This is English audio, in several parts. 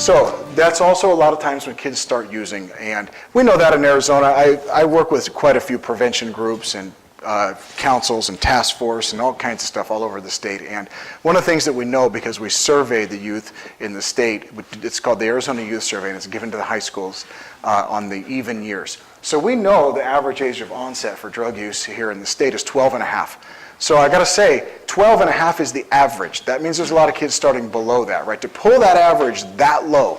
So that's also a lot of times when kids start using, and we know that in Arizona. I work with quite a few prevention groups and councils and task force and all kinds of stuff all over the state. And one of the things that we know, because we survey the youth in the state, it's called the Arizona Youth Survey, and it's given to the high schools on the even years. So we know the average age of onset for drug use here in the state is 12 and a half. So I gotta say, 12 and a half is the average. That means there's a lot of kids starting below that, right? To pull that average that low,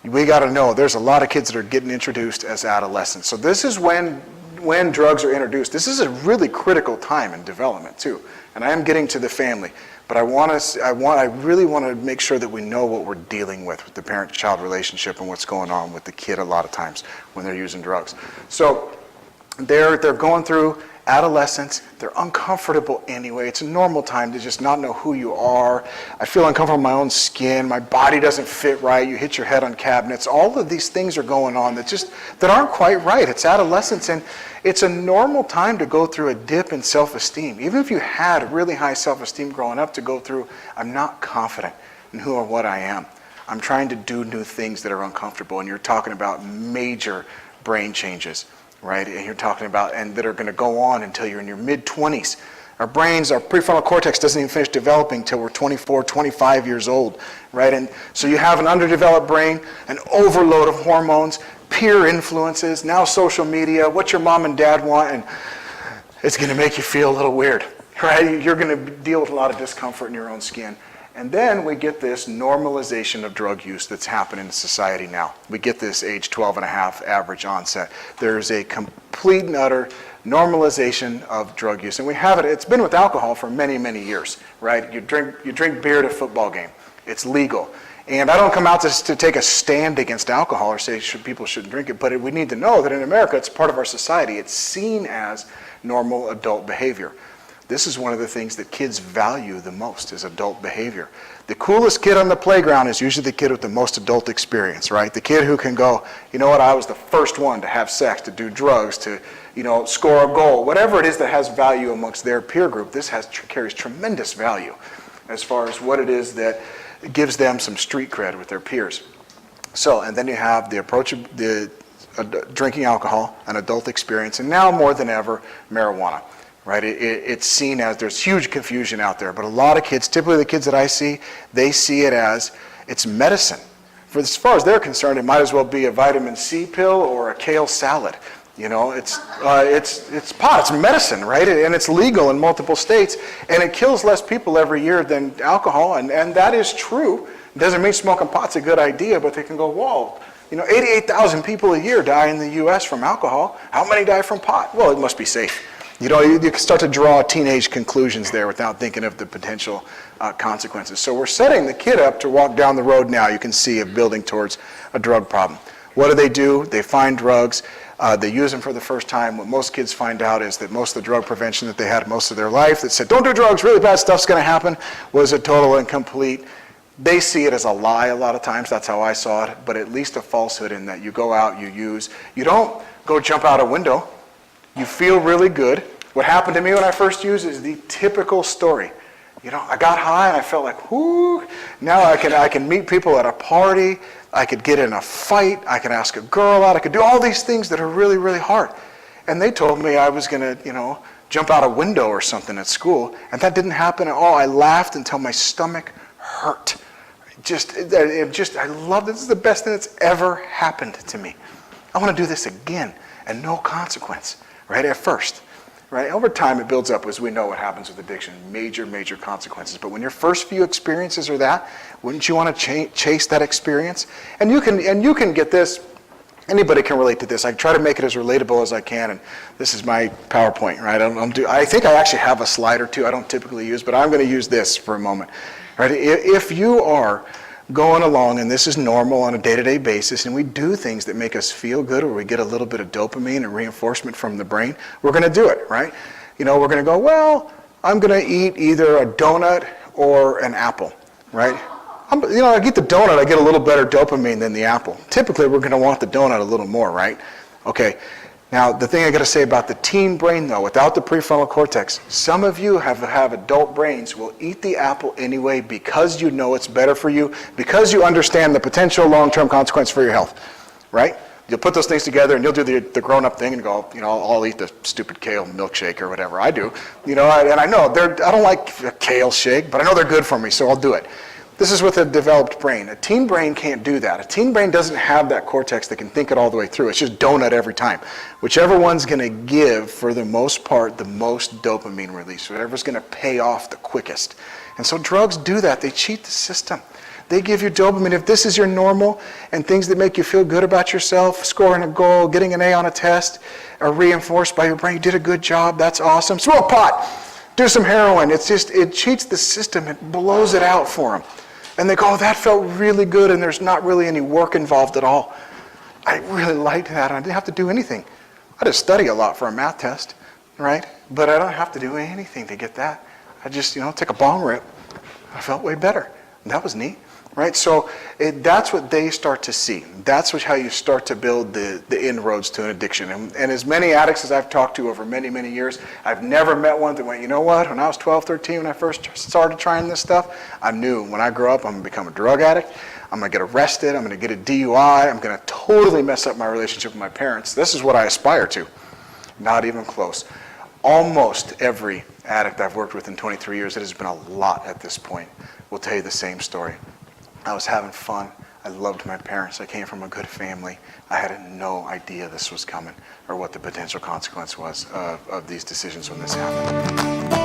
we gotta know there's a lot of kids that are getting introduced as adolescents. So this is when drugs are introduced. This is a really critical time in development too. And I am getting to the family, but I really want to make sure that we know what we're dealing with the parent-child relationship and what's going on with the kid a lot of times when they're using drugs. So they're going through adolescence. They're uncomfortable anyway. It's a normal time to just not know who you are. I feel uncomfortable in my own skin. My body doesn't fit right. You hit your head on cabinets. All of these things are going on that aren't quite right. It's adolescence, and it's a normal time to go through a dip in self-esteem. Even if you had really high self-esteem growing up, to go through, I'm not confident in who or what I am. I'm trying to do new things that are uncomfortable, and you're talking about major brain changes. Right, and you're talking about, and that are going to go on until you're in your mid-20s. Our brains, our prefrontal cortex doesn't even finish developing till we're 24, 25 years old, right? And so you have an underdeveloped brain, an overload of hormones, peer influences, now social media, what your mom and dad want, and it's going to make you feel a little weird, right? You're going to deal with a lot of discomfort in your own skin. And then we get this normalization of drug use that's happening in society now. We get this age 12 and a half average onset. There's a complete and utter normalization of drug use. And we have it, it's been with alcohol for many, many years, right? You drink beer at a football game. It's legal. And I don't come out to take a stand against alcohol or say people shouldn't drink it, but we need to know that in America, it's part of our society. It's seen as normal adult behavior. This is one of the things that kids value the most, is adult behavior. The coolest kid on the playground is usually the kid with the most adult experience, right? The kid who can go, you know what, I was the first one to have sex, to do drugs, to, score a goal. Whatever it is that has value amongst their peer group, this carries tremendous value as far as what it is that gives them some street cred with their peers. So, and then you have the approach of the drinking alcohol, an adult experience, and now more than ever, marijuana. Right, it's seen as, there's huge confusion out there, but a lot of kids, typically the kids that I see, they see it as it's medicine. For as far as they're concerned, it might as well be a vitamin C pill or a kale salad. It's pot, it's medicine, right? And it's legal in multiple states, and it kills less people every year than alcohol, and that is true. It doesn't mean smoking pot's a good idea, but they can go, whoa, 88,000 people a year die in the US from alcohol. How many die from pot? Well, it must be safe. You can start to draw teenage conclusions there without thinking of the potential consequences. So we're setting the kid up to walk down the road now, you can see, of building towards a drug problem. What do? They find drugs, they use them for the first time. What most kids find out is that most of the drug prevention that they had most of their life that said, don't do drugs, really bad stuff's going to happen, was a total and complete. They see it as a lie a lot of times, that's how I saw it, but at least a falsehood in that you go out, you use. You don't go jump out a window. You feel really good. What happened to me when I first used is the typical story. I got high and I felt like, whoo. Now I can meet people at a party. I could get in a fight. I can ask a girl out. I could do all these things that are really, really hard. And they told me I was going to, jump out a window or something at school. And that didn't happen at all. I laughed until my stomach hurt. I love this. This is the best thing that's ever happened to me. I want to do this again, and no consequence. Right at first, right? Over time it builds up, as we know what happens with addiction, major, major consequences. But when your first few experiences are that, wouldn't you want to chase that experience? And you can get this, anybody can relate to this. I try to make it as relatable as I can, and this is my PowerPoint, right? I think I actually have a slide or two I don't typically use, but I'm going to use this for a moment, right? If you are going along, and this is normal on a day-to-day basis, and we do things that make us feel good, or we get a little bit of dopamine and reinforcement from the brain, we're going to do it, right? We're going to go, well, I'm going to eat either a donut or an apple, right? I get the donut, I get a little better dopamine than the apple. Typically, we're going to want the donut a little more, right? Okay, Now, the thing I got to say about the teen brain, though, without the prefrontal cortex, some of you have adult brains will eat the apple anyway because you know it's better for you, because you understand the potential long-term consequence for your health, right? You'll put those things together and you'll do the grown-up thing and go, I'll eat the stupid kale milkshake or whatever I do. And I know, I don't like a kale shake, but I know they're good for me, so I'll do it. This is with a developed brain. A teen brain can't do that. A teen brain doesn't have that cortex that can think it all the way through. It's just donut every time. Whichever one's going to give, for the most part, the most dopamine release, whatever's going to pay off the quickest. And so drugs do that. They cheat the system. They give you dopamine. If this is your normal and things that make you feel good about yourself, scoring a goal, getting an A on a test, are reinforced by your brain, you did a good job, that's awesome. Smoke pot, do some heroin. It cheats the system. It blows it out for them. And they go, oh, that felt really good, and there's not really any work involved at all. I really liked that. I didn't have to do anything. I just study a lot for a math test, right? But I don't have to do anything to get that. I just, take a bong rip. I felt way better. And that was neat, right? So that's what they start to see. That's how you start to build the inroads to an addiction. And as many addicts as I've talked to over many, many years, I've never met one that went, you know what, when I was 12, 13, when I first started trying this stuff, I knew when I grow up, I'm going to become a drug addict. I'm going to get arrested. I'm going to get a DUI. I'm going to totally mess up my relationship with my parents. This is what I aspire to. Not even close. Almost every addict I've worked with in 23 years, it has been a lot at this point, will tell you the same story. I was having fun. I loved my parents. I came from a good family. I had no idea this was coming or what the potential consequence was of these decisions when this happened.